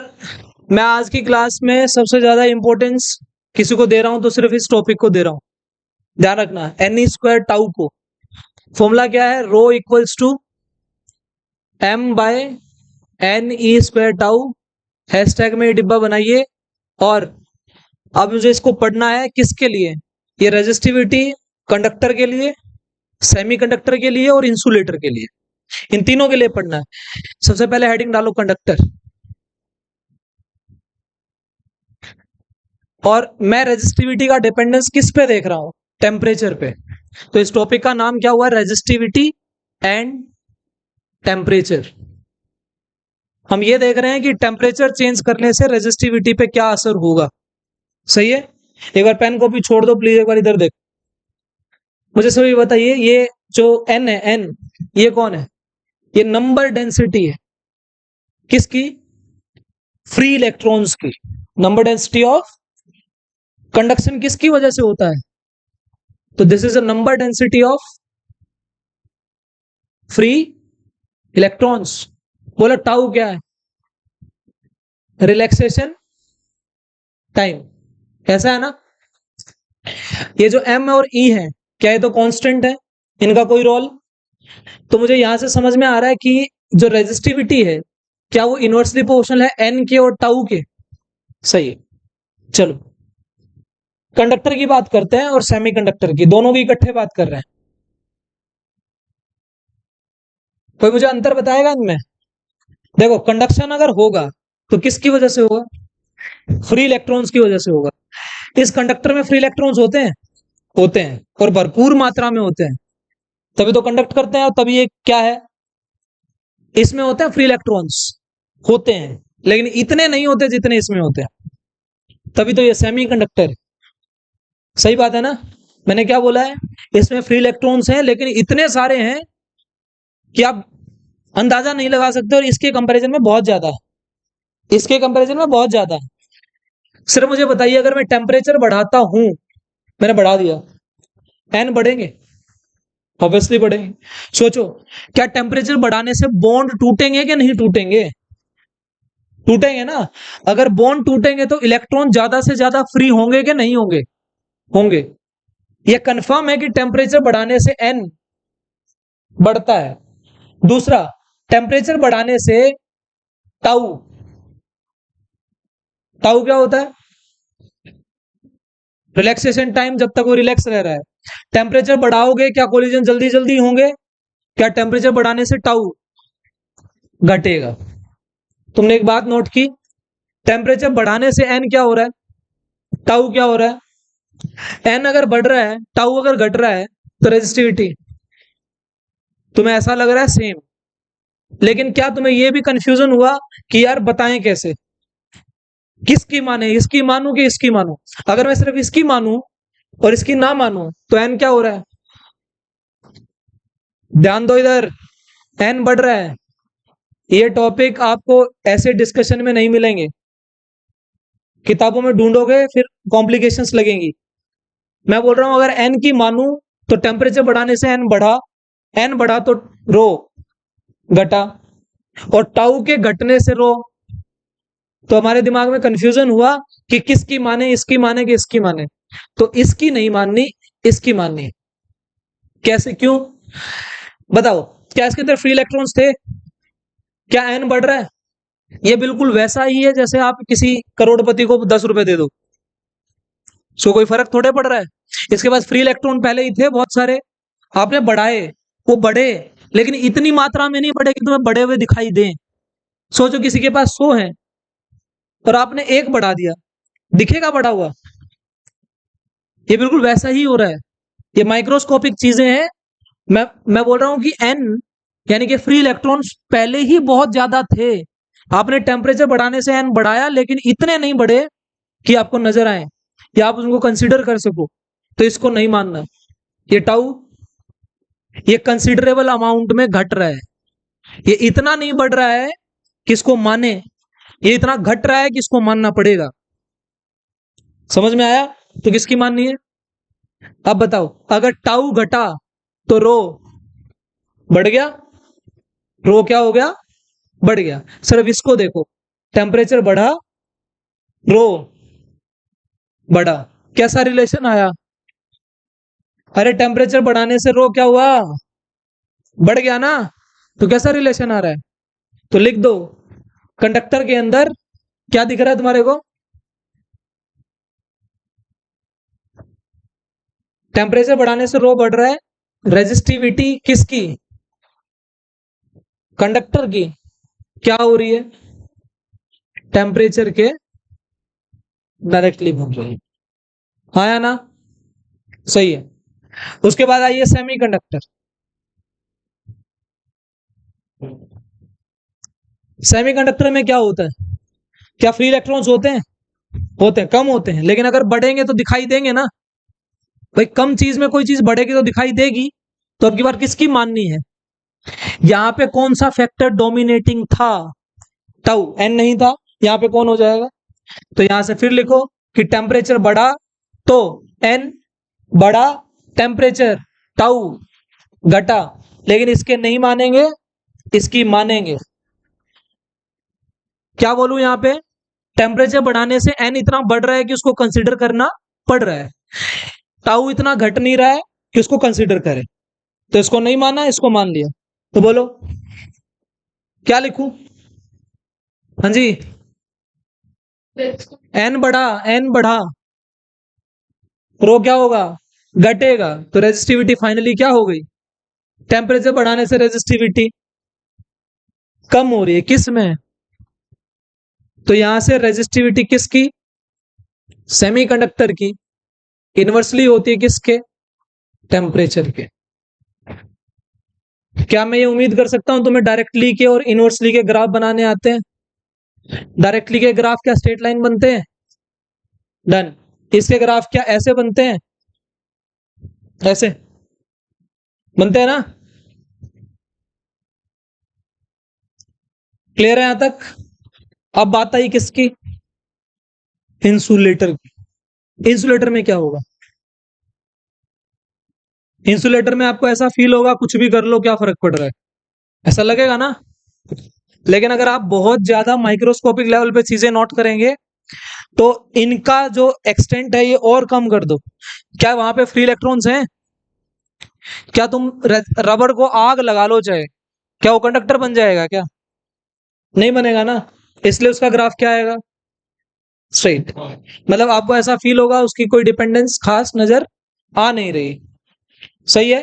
मैं आज की क्लास में सबसे ज्यादा इंपॉर्टेंस किसी को दे रहा हूं तो सिर्फ इस टॉपिक को दे रहा हूं। ध्यान रखना, एन ई स्क्वायर टाउ को फॉर्मूला क्या है? Rho equals to M by N E square tau. Hashtag में ये डिब्बा बनाइए। और अब मुझे इसको पढ़ना है किसके लिए? ये रेजिस्टिविटी कंडक्टर के लिए, सेमीकंडक्टर के लिए और इंसुलेटर के लिए, इन तीनों के लिए पढ़ना है। सबसे पहले हेडिंग डालो कंडक्टर। और मैं रेजिस्टिविटी का डिपेंडेंस किस पे देख रहा हूं? टेम्परेचर पे। तो इस टॉपिक का नाम क्या हुआ? Resistivity and temperature. हम ये देख रहे हैं कि टेम्परेचर चेंज करने से रेजिस्टिविटी पे क्या असर होगा। सही है? एक बार पेन कॉपी छोड़ दो प्लीज, एक बार इधर देख। मुझे सभी बताइए, ये जो एन है, एन, ये कौन है? ये नंबर डेंसिटी है। किसकी? फ्री इलेक्ट्रॉन्स की। नंबर डेंसिटी ऑफ कंडक्शन किसकी वजह से होता है? तो this is a number density of free electrons. बोलो टाउ क्या है? Relaxation time. ऐसा है ना? ये जो एम और ई है, क्या ये तो कांस्टेंट है? इनका कोई रोल? तो मुझे यहां से समझ में आ रहा है कि जो रेजिस्टिविटी है, क्या वो इनवर्सली प्रोपोर्शनल है एन के और टाउ के? सही है। चलो, कंडक्टर की बात करते हैं और सेमीकंडक्टर की, दोनों की इकट्ठे बात कर रहे हैं। कोई मुझे अंतर बताएगा इनमें? देखो, कंडक्शन अगर होगा तो किसकी वजह से होगा? फ्री इलेक्ट्रॉन्स की वजह से होगा। इस कंडक्टर में फ्री इलेक्ट्रॉन्स होते हैं? होते हैं, और भरपूर मात्रा में होते हैं, तभी तो कंडक्ट करते हैं। और तभी ये क्या है? इसमें होते हैं फ्री इलेक्ट्रॉन्स, होते हैं, लेकिन इतने नहीं होते जितने इसमें होते हैं, तभी तो ये सेमी कंडक्टर है। सही बात है ना? मैंने क्या बोला है, इसमें फ्री इलेक्ट्रॉन्स हैं लेकिन इतने सारे हैं कि आप अंदाजा नहीं लगा सकते, और इसके कंपैरिजन में बहुत ज्यादा है, इसके कंपैरिजन में बहुत ज्यादा है। सिर्फ मुझे बताइए, अगर मैं टेम्परेचर बढ़ाता हूं, मैंने बढ़ा दिया, एन बढ़ेंगे, ऑब्वियसली बढ़ेंगे। सोचो, क्या टेम्परेचर बढ़ाने से बॉन्ड टूटेंगे कि नहीं टूटेंगे? टूटेंगे ना। अगर बॉन्ड टूटेंगे तो इलेक्ट्रॉन ज्यादा से ज्यादा फ्री होंगे कि नहीं होंगे? होंगे। यह कंफर्म है कि टेम्परेचर बढ़ाने से एन बढ़ता है। दूसरा, टेम्परेचर बढ़ाने से टाउ, टाउ क्या होता है? रिलैक्सेशन टाइम, जब तक वो रिलैक्स रह रहा है। टेम्परेचर बढ़ाओगे, क्या कोलिजन जल्दी जल्दी होंगे? क्या टेम्परेचर बढ़ाने से टाउ घटेगा? तुमने एक बात नोट की, टेम्परेचर बढ़ाने से एन क्या हो रहा है, टाउ क्या हो रहा है? एन अगर बढ़ रहा है, टाउ अगर घट रहा है, तो रेजिस्टिविटी तुम्हें ऐसा लग रहा है सेम। लेकिन क्या तुम्हें यह भी कंफ्यूजन हुआ कि यार बताएं कैसे, किसकी माने, इसकी मानू कि इसकी मानू? अगर मैं सिर्फ इसकी मानू और इसकी ना मानू तो एन क्या हो रहा है? ध्यान दो इधर, एन बढ़ रहा है। ये टॉपिक आपको ऐसे डिस्कशन में नहीं मिलेंगे, किताबों में ढूंढोगे फिर कॉम्प्लिकेशंस लगेंगी। मैं बोल रहा हूं, अगर एन की मानू तो टेम्परेचर बढ़ाने से एन बढ़ा, एन बढ़ा तो रो घटा, और टाउ के घटने से रो। तो हमारे दिमाग में कंफ्यूजन हुआ कि किसकी माने, इसकी माने कि इसकी माने? तो इसकी नहीं माननी, इसकी माननी। कैसे, क्यों बताओ? क्या इसके अंदर फ्री इलेक्ट्रॉन्स थे? क्या एन बढ़ रहा है? ये बिल्कुल वैसा ही है जैसे आप किसी करोड़पति को 10 रुपए दे दो, सो कोई फर्क थोड़े पड़ रहा है। इसके पास फ्री इलेक्ट्रॉन पहले ही थे बहुत सारे, आपने बढ़ाए, वो बढ़े, लेकिन इतनी मात्रा में नहीं बढ़े कि तुम्हें बढ़े हुए दिखाई दें। सोचो किसी के पास 100 है और आपने 1 बढ़ा दिया, दिखेगा बढ़ा हुआ? ये बिल्कुल वैसा ही हो रहा है, ये माइक्रोस्कोपिक चीजें हैं। मैं बोल रहा हूं कि एन यानी कि फ्री इलेक्ट्रॉन्स पहले ही बहुत ज्यादा थे, आपने टेम्परेचर बढ़ाने से एन बढ़ाया, लेकिन इतने नहीं बढ़े कि आपको नजर आए या आप उनको कंसीडर कर सको। तो इसको नहीं मानना। ये टाउ, ये कंसिडरेबल अमाउंट में घट रहा है, ये इतना नहीं बढ़ रहा है कि इसको माने, ये इतना घट रहा है कि इसको मानना पड़ेगा। समझ में आया? तो किसकी माननी है? अब बताओ, अगर टाउ घटा तो रो बढ़ गया, रो क्या हो गया? बढ़ गया। सिर्फ इसको देखो, टेम्परेचर बढ़ा, रो बढ़ा, कैसा रिलेशन आया? अरे टेम्परेचर बढ़ाने से रो क्या हुआ? बढ़ गया ना। तो कैसा रिलेशन आ रहा है? तो लिख दो, कंडक्टर के अंदर क्या दिख रहा है तुम्हारे को? टेम्परेचर बढ़ाने से रो बढ़ रहा है, रेजिस्टिविटी किसकी? कंडक्टर की। क्या हो रही है? टेम्परेचर के डायरेक्टली बढ़ रही है। हाँ या ना? सही है। उसके बाद आइए सेमीकंडक्टर। सेमीकंडक्टर में क्या होता है? क्या फ्री इलेक्ट्रॉन्स होते हैं? होते हैं, कम होते हैं, लेकिन अगर बढ़ेंगे तो दिखाई देंगे ना भाई। कम चीज में कोई चीज बढ़ेगी तो दिखाई देगी। तो अब की बार किसकी माननी है? यहां पे कौन सा फैक्टर डोमिनेटिंग था? टाउ, एन नहीं था। यहां पे कौन हो जाएगा? तो यहां से फिर लिखो कि टेम्परेचर बढ़ा तो एन बढ़ा, टेम्परेचर टाउ घटा, लेकिन इसके नहीं मानेंगे, इसकी मानेंगे। क्या बोलूं यहां पे? टेम्परेचर बढ़ाने से एन इतना बढ़ रहा है कि उसको कंसीडर करना पड़ रहा है, टाउ इतना घट नहीं रहा है कि उसको कंसीडर करे। तो इसको नहीं माना, इसको मान लिया। तो बोलो क्या लिखूं? हाँ जी, एन बढ़ा, एन बढ़ा, रो क्या होगा? घटेगा। तो रेजिस्टिविटी फाइनली क्या हो गई? टेम्परेचर बढ़ाने से रेजिस्टिविटी कम हो रही है, किस में? तो यहां से रेजिस्टिविटी किसकी? सेमीकंडक्टर की। इनवर्सली होती है किसके? टेम्परेचर के। क्या मैं ये उम्मीद कर सकता हूं तुम्हें डायरेक्टली के और इनवर्सली के ग्राफ बनाने आते हैं? डायरेक्टली के ग्राफ क्या स्ट्रेट लाइन बनते हैं? डन। इसके ग्राफ क्या ऐसे बनते हैं? ऐसे बनते हैं ना? क्लियर है यहां तक? अब बात आई किसकी? इंसुलेटर की। इंसुलेटर में क्या होगा? इंसुलेटर में आपको ऐसा फील होगा कुछ भी कर लो क्या फर्क पड़ रहा है, ऐसा लगेगा ना? लेकिन अगर आप बहुत ज्यादा माइक्रोस्कोपिक लेवल पे चीजें नोट करेंगे तो इनका जो एक्सटेंट है ये और कम कर दो। क्या वहां पे फ्री इलेक्ट्रॉन्स हैं? क्या तुम रबड़ को आग लगा लो चाहे, क्या वो कंडक्टर बन जाएगा क्या? नहीं बनेगा ना। इसलिए उसका ग्राफ क्या आएगा? स्ट्रेट। मतलब आपको ऐसा फील होगा उसकी कोई डिपेंडेंस खास नजर आ नहीं रही। सही है?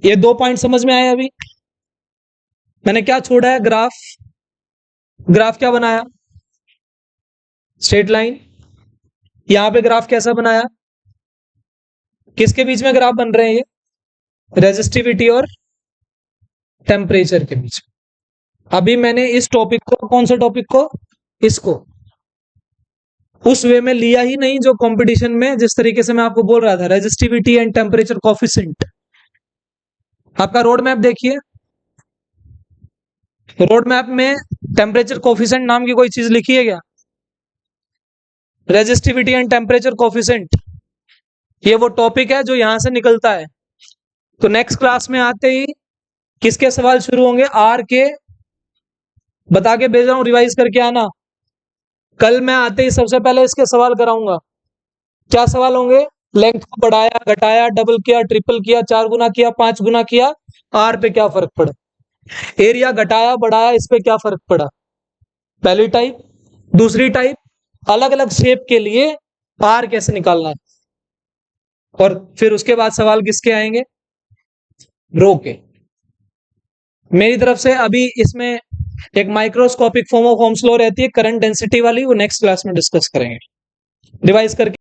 ये 2 पॉइंट समझ में आए अभी? मैंने क्या छोड़ा है? ग्राफ। ग्राफ क्या बनाया? Straight line. यहां पे ग्राफ कैसा बनाया? किसके बीच में ग्राफ बन रहे हैं ये? रेजिस्टिविटी और टेम्परेचर के बीच में। अभी मैंने इस टॉपिक को, कौन से टॉपिक को? इसको उस वे में लिया ही नहीं जो कंपटीशन में जिस तरीके से मैं आपको बोल रहा था, रेजिस्टिविटी एंड टेम्परेचर कोफिशिएंट। आपका रोड मैप देखिए, रोड मैप में टेम्परेचर कोफिशिएंट नाम की कोई चीज लिखी है क्या? रेजिस्टिविटी एंड टेम्परेचर कोफिशिएंट, ये वो टॉपिक है जो यहां से निकलता है। तो नेक्स्ट क्लास में आते ही किसके सवाल शुरू होंगे? आर के। बता के भेज रहा हूं, रिवाइज करके आना। कल मैं आते ही सबसे पहले इसके सवाल कराऊंगा। क्या सवाल होंगे? लेंथ को बढ़ाया, घटाया, डबल किया, ट्रिपल किया, 4 गुना किया, 5 गुना किया, आर पे क्या फर्क पड़ा? एरिया घटाया बढ़ाया, इस पे क्या फर्क पड़ा? पहली टाइप। दूसरी टाइप, अलग अलग शेप के लिए आर कैसे निकालना है। और फिर उसके बाद सवाल किसके आएंगे? रो के। मेरी तरफ से अभी इसमें एक microscopic form of Ohm's law रहती है करंट डेंसिटी वाली, वो नेक्स्ट क्लास में डिस्कस करेंगे। रिवाइज करके